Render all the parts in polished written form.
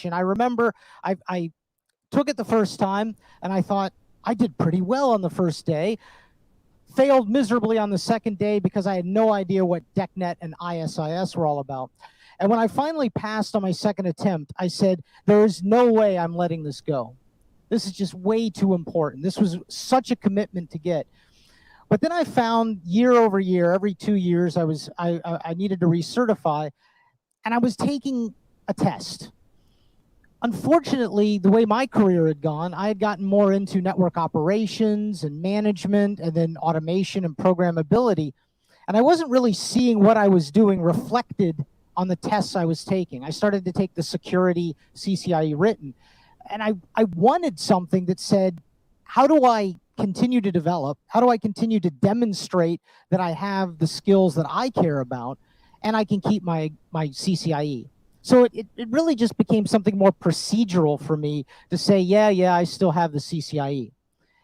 And I remember I took it the first time and I thought I did pretty well on the first day, failed miserably on the second day because I had no idea what DECnet and ISIS were all about. And when I finally passed on my second attempt, I said, there is no way I'm letting this go. This is just way too important. This was such a commitment to get. But then I found year over year, every 2 years, I needed to recertify, and I was taking a test. Unfortunately, the way my career had gone, I had gotten more into network operations and management and then automation and programmability. And I wasn't really seeing what I was doing reflected on the tests I was taking. I started to take the security CCIE written. And I wanted something that said, how do I continue to develop? How do I continue to demonstrate that I have the skills that I care about and I can keep my CCIE? So it really just became something more procedural for me to say, yeah, I still have the CCIE.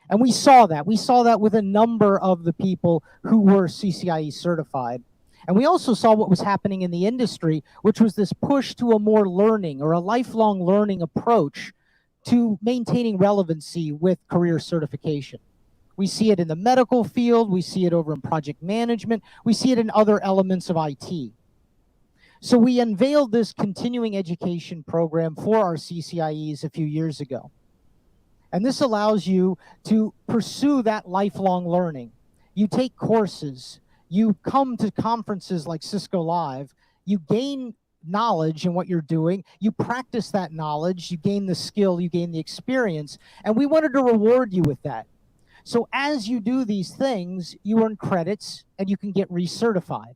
And we saw that. We saw that with a number of the people who were CCIE certified. And we also saw what was happening in the industry, which was this push to a more learning or a lifelong learning approach to maintaining relevancy with career certification. We see it in the medical field. We see it over in project management. We see it in other elements of IT. So we unveiled this continuing education program for our CCIEs a few years ago. And this allows you to pursue that lifelong learning. You take courses, you come to conferences like Cisco Live, you gain knowledge in what you're doing, you practice that knowledge, you gain the skill, you gain the experience, and we wanted to reward you with that. So as you do these things, you earn credits and you can get recertified.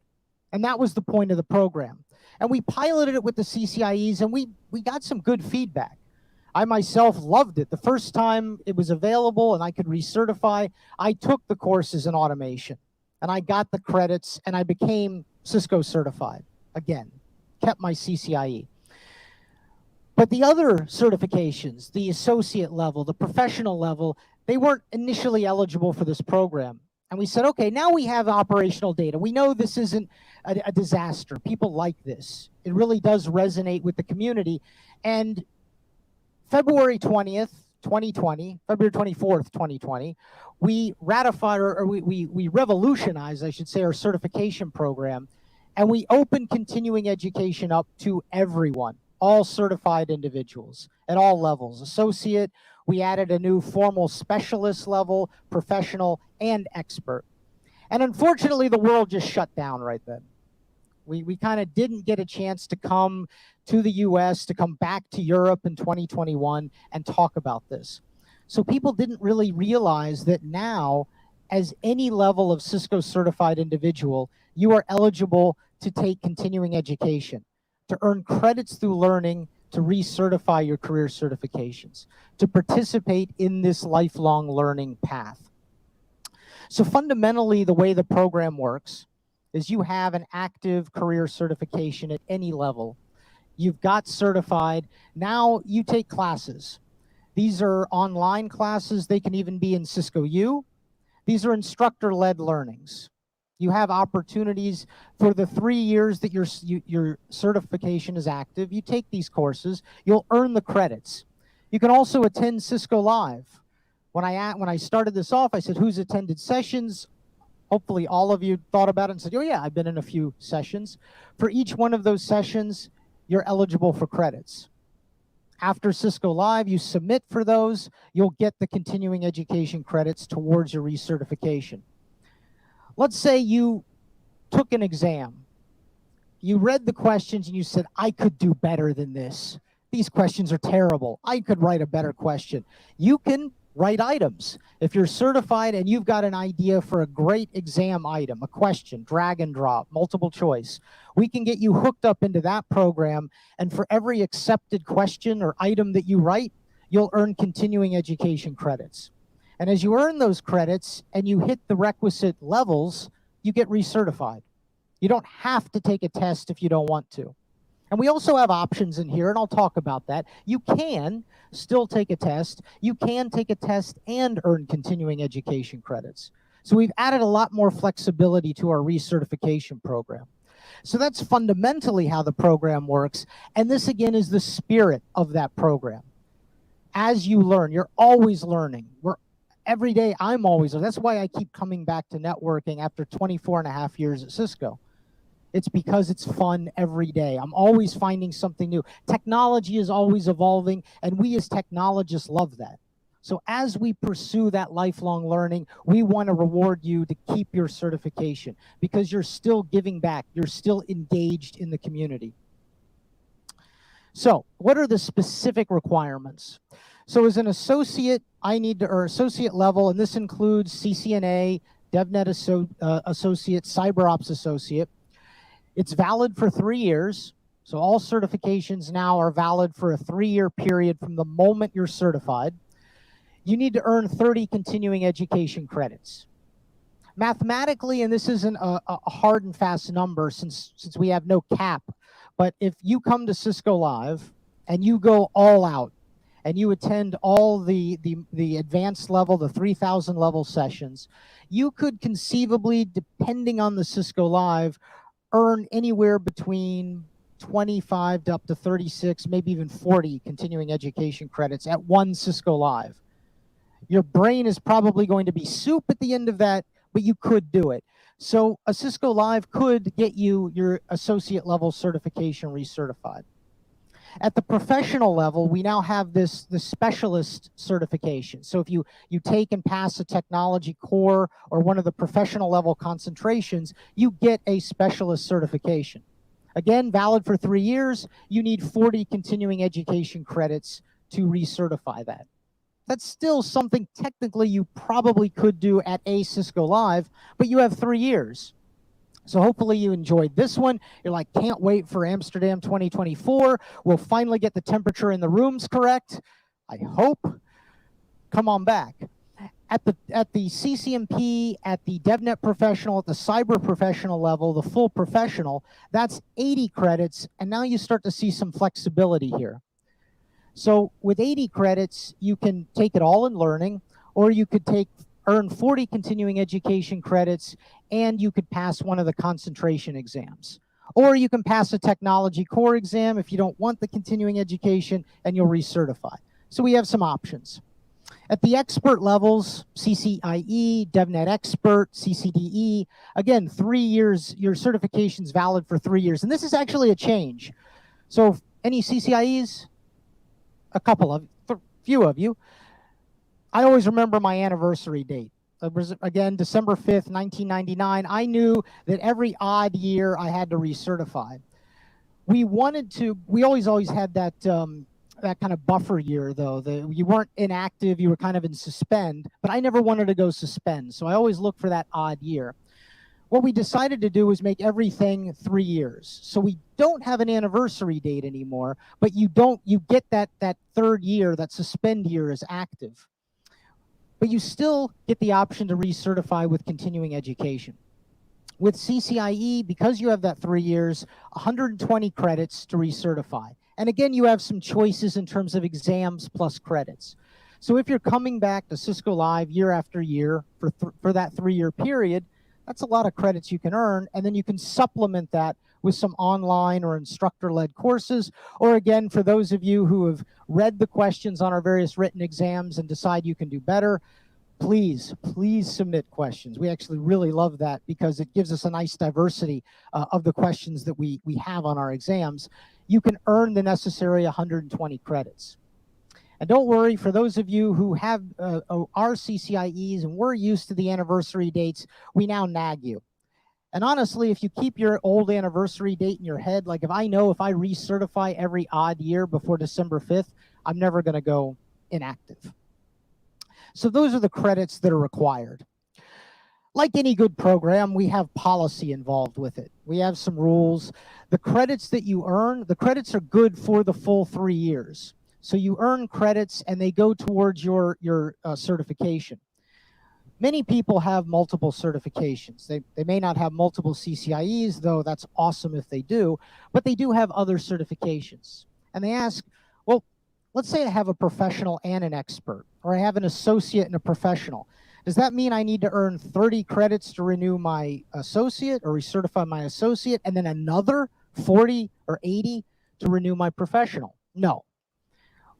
And that was the point of the program. And we piloted it with the CCIEs, and we got some good feedback. I myself loved it. The first time it was available and I could recertify, I took the courses in automation, and I got the credits, and I became Cisco certified again, kept my CCIE. But the other certifications, the associate level, the professional level, they weren't initially eligible for this program. And we said, okay, now we have operational data. We know this isn't a disaster. People like this. It really does resonate with the community. And February 20th, 2020, February 24th, 2020, we ratified, or we revolutionized, I should say, our certification program. And we opened continuing education up to everyone, all certified individuals at all levels, associate. We added a new formal specialist level, professional, and expert. And unfortunately, the world just shut down right then. We kind of didn't get a chance to come to the US, to come back to Europe in 2021 and talk about this. So people didn't really realize that now, as any level of Cisco certified individual, you are eligible to take continuing education, to earn credits through learning, to recertify your career certifications, to participate in this lifelong learning path. So fundamentally, the way the program works is you have an active career certification at any level. You've got certified. Now you take classes. These are online classes. They can even be in Cisco U. These are instructor-led learnings. You have opportunities for the 3 years that your certification is active. You take these courses, you'll earn the credits. You can also attend Cisco Live. When I started this off, I said, who's attended sessions? Hopefully all of you thought about it and said, oh yeah, I've been in a few sessions. For each one of those sessions, you're eligible for credits. After Cisco Live, you submit for those, you'll get the continuing education credits towards your recertification. Let's say you took an exam. You read the questions and you said, I could do better than this. These questions are terrible. I could write a better question. You can write items. If you're certified and you've got an idea for a great exam item, a question, drag and drop, multiple choice, we can get you hooked up into that program, and for every accepted question or item that you write, you'll earn continuing education credits. And as you earn those credits and you hit the requisite levels, you get recertified. You don't have to take a test if you don't want to. And we also have options in here, and I'll talk about that. You can still take a test. You can take a test and earn continuing education credits. So we've added a lot more flexibility to our recertification program. So that's fundamentally how the program works. And this, again, is the spirit of that program. As you learn, you're always learning. Every day, I'm always learning. That's why I keep coming back to networking after 24 and a half years at Cisco. It's because it's fun every day. I'm always finding something new. Technology is always evolving, and we as technologists love that. So as we pursue that lifelong learning, we want to reward you to keep your certification because you're still giving back. You're still engaged in the community. So what are the specific requirements? So as an associate, I need to earn associate level, and this includes CCNA, DevNet associate, CyberOps associate. It's valid for 3 years. So all certifications now are valid for a 3-year period from the moment you're certified. You need to earn 30 continuing education credits. Mathematically, and this isn't a hard and fast number since we have no cap, but if you come to Cisco Live and you go all out and you attend all the advanced level, the 3,000 level sessions, you could conceivably, depending on the Cisco Live, earn anywhere between 25 to up to 36, maybe even 40 continuing education credits at one Cisco Live. Your brain is probably going to be soup at the end of that, but you could do it. So a Cisco Live could get you your associate level certification recertified. At the professional level, we now have the specialist certification. So if you take and pass a technology core or one of the professional level concentrations, you get a specialist certification. Again, valid for 3 years. You need 40 continuing education credits to recertify that. That's still something technically you probably could do at a Cisco Live, but you have 3 years. So hopefully you enjoyed this one. You're like, can't wait for Amsterdam 2024. We'll finally get the temperature in the rooms correct. I hope. Come on back. At the CCNP, at the DevNet professional, at the cyber professional level, the full professional, that's 80 credits, and now you start to see some flexibility here. So with 80 credits, you can take it all in learning, or you could earn 40 continuing education credits, and you could pass one of the concentration exams. Or you can pass a technology core exam if you don't want the continuing education, and you'll recertify. So we have some options. At the expert levels, CCIE, DevNet Expert, CCDE, again, 3 years, your certification's valid for 3 years. And this is actually a change. So any CCIEs? A few of you. I always remember my anniversary date. It was, again, December 5th, 1999. I knew that every odd year I had to recertify. We always had that kind of buffer year, though. You weren't inactive, you were kind of in suspend, but I never wanted to go suspend, so I always looked for that odd year. What we decided to do was make everything 3 years. So we don't have an anniversary date anymore, but you get that 3rd year, that suspend year is active. But you still get the option to recertify with continuing education. With CCIE, because you have that 3 years, 120 credits to recertify. And again, you have some choices in terms of exams plus credits. So if you're coming back to Cisco Live year after year for that 3-year period, that's a lot of credits you can earn, and then you can supplement that with some online or instructor-led courses. Or again, for those of you who have read the questions on our various written exams and decide you can do better, please submit questions. We actually really love that because it gives us a nice diversity of the questions that we have on our exams. You can earn the necessary 120 credits. And don't worry, for those of you who have our CCIEs and we're used to the anniversary dates, we now nag you. And honestly, if you keep your old anniversary date in your head, like if I recertify every odd year before December 5th, I'm never going to go inactive. So those are the credits that are required. Like any good program, we have policy involved with it. We have some rules. The credits that you earn, the credits are good for the full 3 years. So you earn credits and they go towards your certification. Many people have multiple certifications. They may not have multiple CCIEs, though that's awesome if they do, but they do have other certifications. And they ask, well, let's say I have a professional and an expert, or I have an associate and a professional. Does that mean I need to earn 30 credits to renew my associate or recertify my associate, and then another 40 or 80 to renew my professional? No.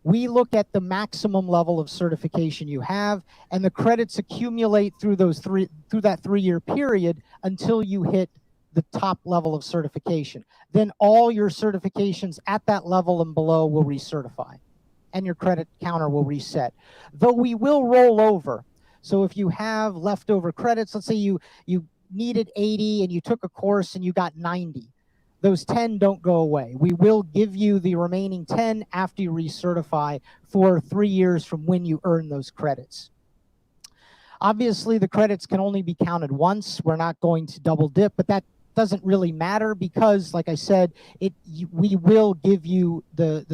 We look at the maximum level of certification you have, and the credits accumulate through that 3-year period until you hit the top level of certification. Then all your certifications at that level and below will recertify, and your credit counter will reset. Though we will roll over. So if you have leftover credits, let's say you needed 80 and you took a course and you got 90. Those 10 don't go away. We will give you the remaining 10 after you recertify for 3 years from when you earn those credits. Obviously, the credits can only be counted once. We're not going to double dip, but that doesn't really matter because, like I said, we will give you the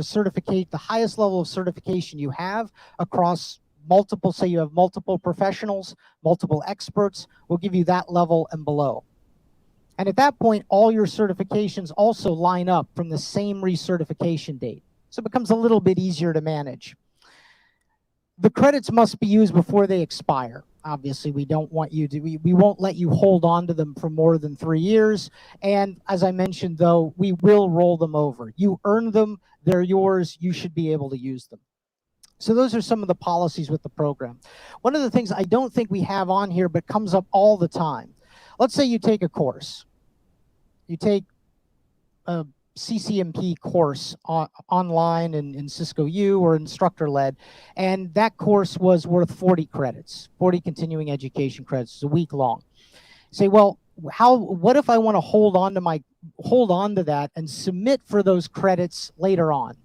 highest level of certification you have across multiple, say you have multiple professionals, multiple experts, we'll give you that level and below. And at that point, all your certifications also line up from the same recertification date. So it becomes a little bit easier to manage. The credits must be used before they expire. Obviously, we don't want you to, we won't let you hold on to them for more than 3 years. And as I mentioned, though, we will roll them over. You earn them, they're yours, you should be able to use them. So those are some of the policies with the program. One of the things I don't think we have on here, but comes up all the time. Let's say you take a course. You take a CCMP course online in Cisco U or instructor-led, and that course was worth 40 credits, 40 continuing education credits. It's a week long. You say, well, what if I want to hold on to that and submit for those credits later on?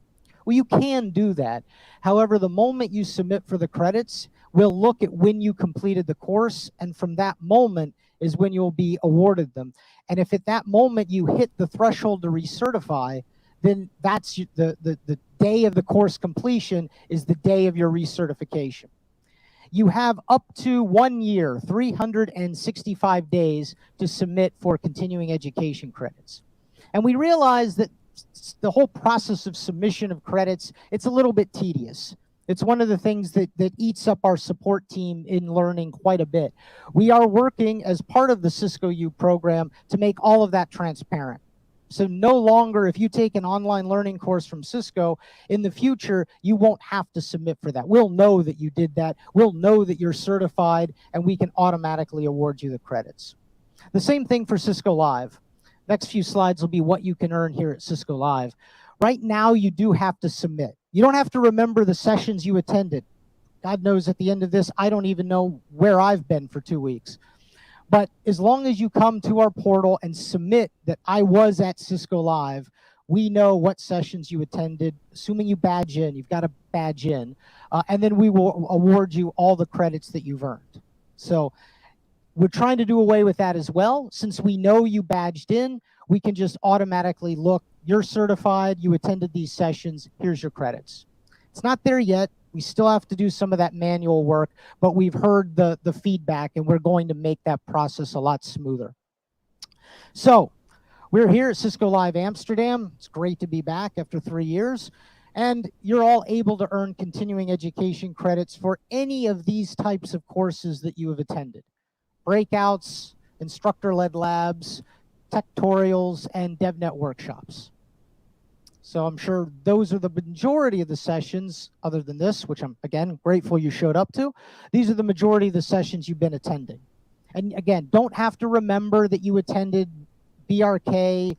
Well, you can do that. However, the moment you submit for the credits, we'll look at when you completed the course, and from that moment is when you'll be awarded them. And if at that moment you hit the threshold to recertify, then that's the day of the course completion is the day of your recertification. You have up to 1 year, 365 days to submit for continuing education credits. And we realize that the whole process of submission of credits, it's a little bit tedious. It's one of the things that eats up our support team in learning quite a bit. We are working as part of the Cisco U program to make all of that transparent. So no longer, if you take an online learning course from Cisco, in the future, you won't have to submit for that. We'll know that you did that. We'll know that you're certified, and we can automatically award you the credits. The same thing for Cisco Live. Next few slides will be what you can earn here at Cisco Live. Right now, you do have to submit. You don't have to remember the sessions you attended. God knows at the end of this, I don't even know where I've been for 2 weeks. But as long as you come to our portal and submit that I was at Cisco Live, we know what sessions you attended, assuming you badge in, you've got to badge in, and then we will award you all the credits that you've earned. So we're trying to do away with that as well. Since we know you badged in, we can just automatically look, you're certified, you attended these sessions, here's your credits. It's not there yet. We still have to do some of that manual work, but we've heard the feedback, and we're going to make that process a lot smoother. So we're here at Cisco Live Amsterdam. It's great to be back after 3 years. And you're all able to earn continuing education credits for any of these types of courses that you have attended. Breakouts, instructor-led labs, tutorials, and DevNet workshops. So I'm sure those are the majority of the sessions, other than this, which I'm, again, grateful you showed up to. These are the majority of the sessions you've been attending. And again, don't have to remember that you attended BRK,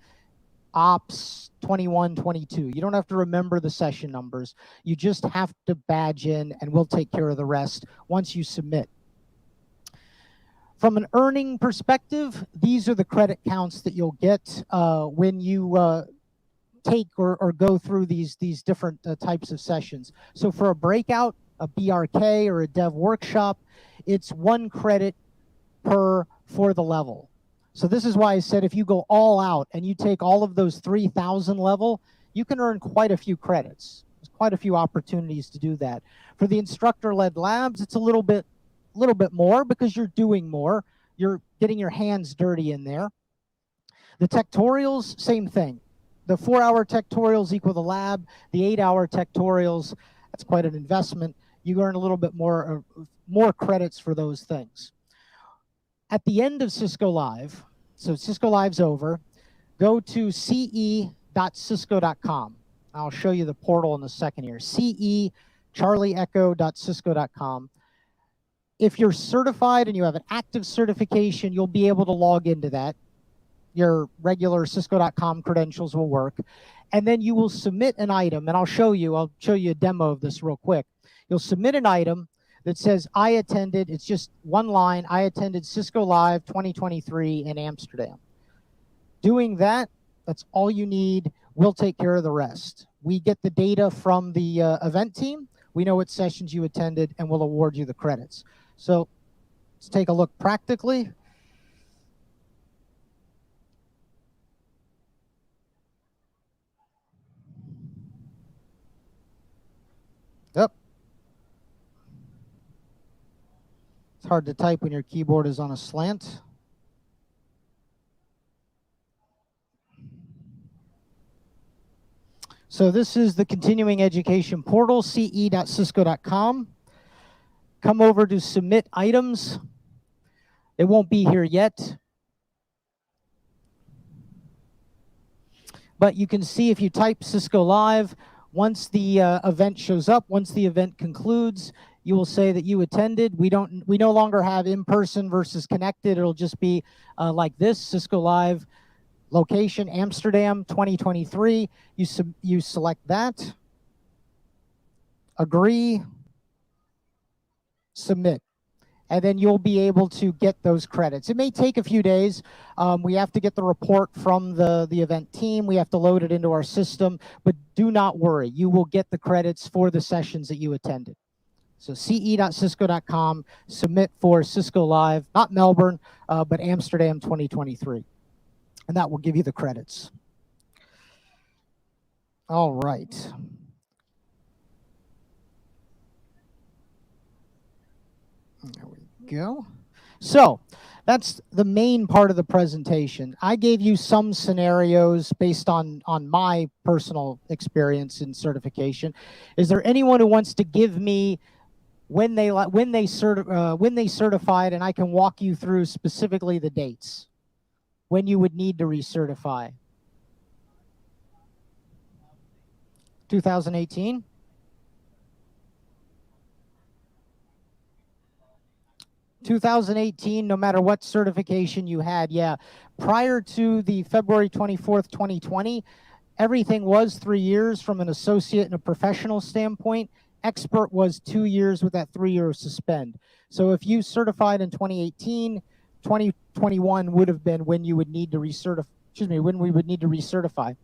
Ops 21, 22. You don't have to remember the session numbers. You just have to badge in, and we'll take care of the rest once you submit. From an earning perspective, these are the credit counts that you'll get when you take or go through these different types of sessions. So for a breakout, a BRK or a dev workshop, it's 1 credit for the level. So this is why I said if you go all out and you take all of those 3,000 level, you can earn quite a few credits. There's quite a few opportunities to do that. For the instructor-led labs, it's a little bit more because you're doing more. You're getting your hands dirty in there. The tutorials, same thing. The 4-hour tutorials equal the lab. The 8-hour tutorials, that's quite an investment. you earn a little bit more credits for those things. At the end of Cisco Live, so Cisco Live's over, go to ce.cisco.com. I'll show you the portal in a second here. ce.charlieecho.cisco.com. If you're certified and you have an active certification, you'll be able to log into that. Your regular cisco.com credentials will work. And then you will submit an item, and I'll show you a demo of this real quick. You'll submit an item that says, I attended, it's just one line, I attended Cisco Live 2023 in Amsterdam. Doing that, that's all you need. We'll take care of the rest. We get the data from the event team. We know what sessions you attended, and we'll award you the credits. So let's take a look practically. Yep. It's hard to type when your keyboard is on a slant. So this is the Continuing Education portal, ce.cisco.com. Come over to Submit Items. It won't be here yet. But you can see if you type Cisco Live, once the event shows up, once the event concludes, you will say that you attended. We no longer have in-person versus connected. It'll just be like this, Cisco Live, location, Amsterdam, 2023. You select that, agree, submit, and then you'll be able to get those credits. It may take a few days. We have to get the report from the event team. We have to load it into our system, but do not worry. You will get the credits for the sessions that you attended. So ce.cisco.com, submit for Cisco Live, not Melbourne, but Amsterdam 2023. And that will give you the credits. All right. There we go. So that's the main part of the presentation. I gave you some scenarios based on my personal experience in certification. Is there anyone who wants to give me when they certified, and I can walk you through specifically the dates when you would need to recertify? 2018? 2018, no matter what certification you had, yeah. Prior to the February 24th, 2020, everything was 3 years from an associate and a professional standpoint. Expert was 2 years with that 3-year suspend. So if you certified in 2018, 2021 would have been when you would need to recertify, when we would need to recertify.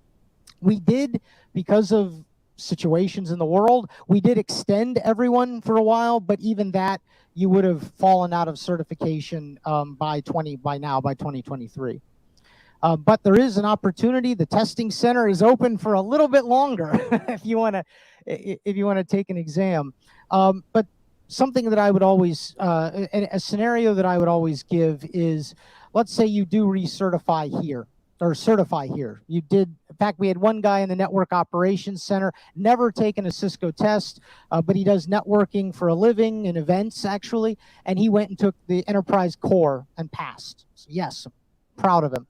We did, because of situations in the world, we did extend everyone for a while, but even that, you would have fallen out of certification by 2023. But there is an opportunity. The testing center is open for a little bit longer if you want to take an exam. But something that I would always, a scenario that I would always give is, let's say you do recertify here, or certify here. You did, in fact, we had one guy in the Network Operations Center, never taken a Cisco test, but he does networking for a living and events, actually, and he went and took the Enterprise Core and passed. So yes, I'm proud of him.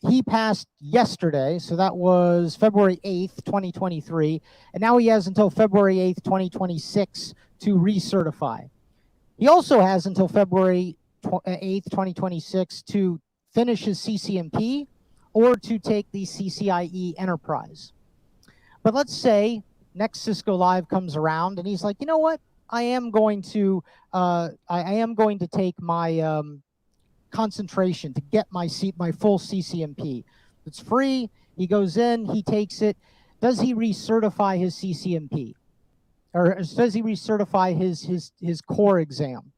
He passed yesterday, so that was February 8th, 2023, and now he has until February 8th, 2026 to recertify. He also has until February 8th, 2026 to finish his CCNP or to take the CCIE Enterprise. But let's say next Cisco Live comes around and he's like, you know what? I am going to take my concentration to get my full CCNP. It's free. He goes in, he takes it. Does he recertify his CCNP? Or does he recertify his core exam?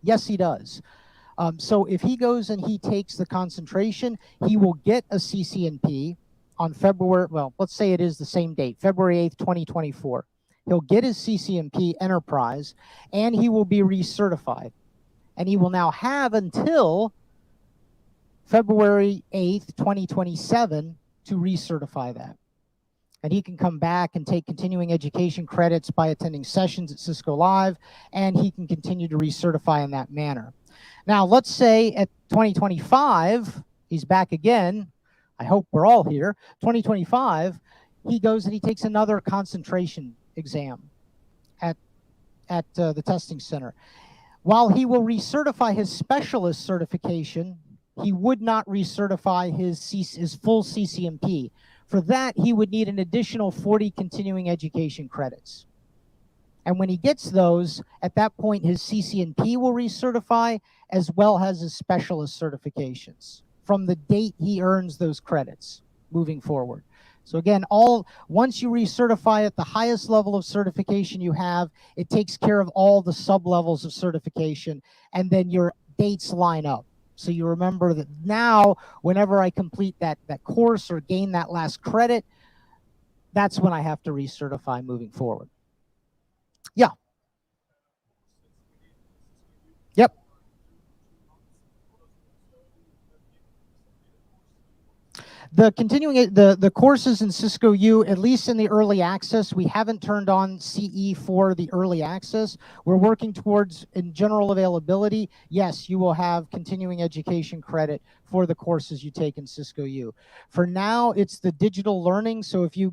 Yes, he does. So if he goes and he takes the concentration, he will get a CCNP on February, well, let's say it is the same date, February 8th, 2024. He'll get his CCNP Enterprise, and he will be recertified. And he will now have until February 8th, 2027 to recertify that. And he can come back and take continuing education credits by attending sessions at Cisco Live, and he can continue to recertify in that manner. Now, let's say at 2025, he's back again. I hope we're all here. 2025, he goes and he takes another concentration exam at the testing center. While he will recertify his specialist certification, he would not recertify his full CCNP. For that, he would need an additional 40 continuing education credits. And when he gets those, at that point, his CCNP will recertify, as well as his specialist certifications from the date he earns those credits moving forward. So again, once you recertify at the highest level of certification you have, it takes care of all the sub-levels of certification, and then your dates line up. So you remember that now, whenever I complete that course or gain that last credit, that's when I have to recertify moving forward. Yeah. Yep. The courses in Cisco U, at least in the early access, we haven't turned on CE for the early access. We're working towards, in general availability, yes, you will have continuing education credit for the courses you take in Cisco U. For now, it's the digital learning. So if you're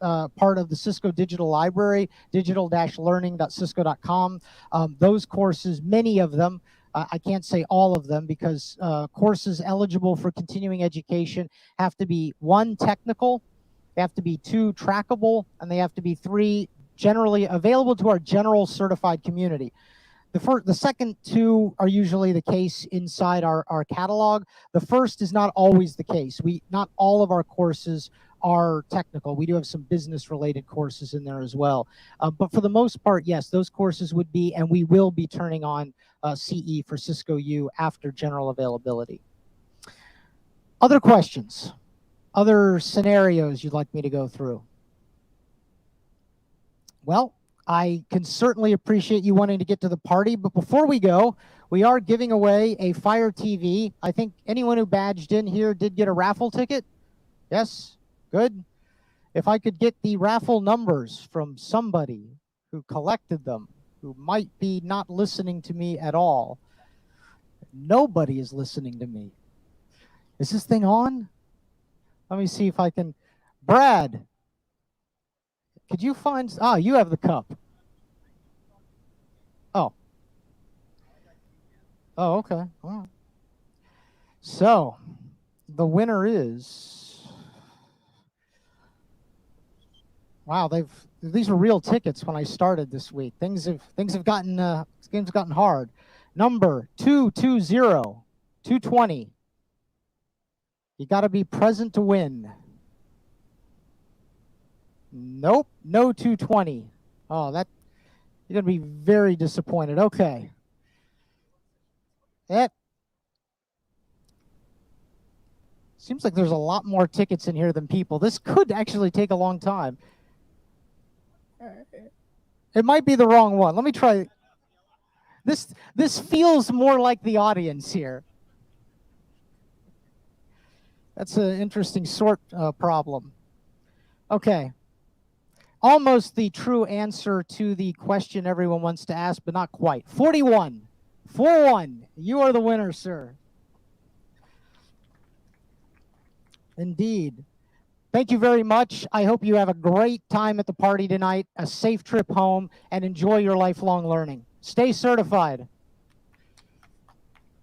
part of the Cisco Digital Library, digital-learning.cisco.com, those courses, many of them, I can't say all of them, because courses eligible for continuing education have to be 1, technical, they have to be 2, trackable, and they have to be 3, generally available to our general certified community. The second 2 are usually the case inside our catalog. The first is not always the case. Not all of our courses are technical. We do have some business-related courses in there as well. But for the most part, yes, those courses would be, and we will be turning on CE for Cisco U after general availability. Other questions? Other scenarios you'd like me to go through? Well, I can certainly appreciate you wanting to get to the party, but before we go, we are giving away a Fire TV. I think anyone who badged in here did get a raffle ticket? Yes? Good. If I could get the raffle numbers from somebody who collected them, who might be not listening to me at all. Nobody is listening to me. Is this thing on? Let me see if I can. Brad, could you find, you have the cup. Oh. Oh, okay. All right. So, the winner is, wow, these were real tickets when I started this week. Things have gotten hard. Number 220. You got to be present to win. Nope, no 220. Oh, you're going to be very disappointed. Okay. Seems like there's a lot more tickets in here than people. This could actually take a long time. It might be the wrong one. Let me try. This feels more like the audience here. That's an interesting sort problem. Okay. Almost the true answer to the question everyone wants to ask, but not quite. 41. 41. You are the winner, sir. Indeed. Thank you very much. I hope you have a great time at the party tonight, a safe trip home, and enjoy your lifelong learning. Stay certified.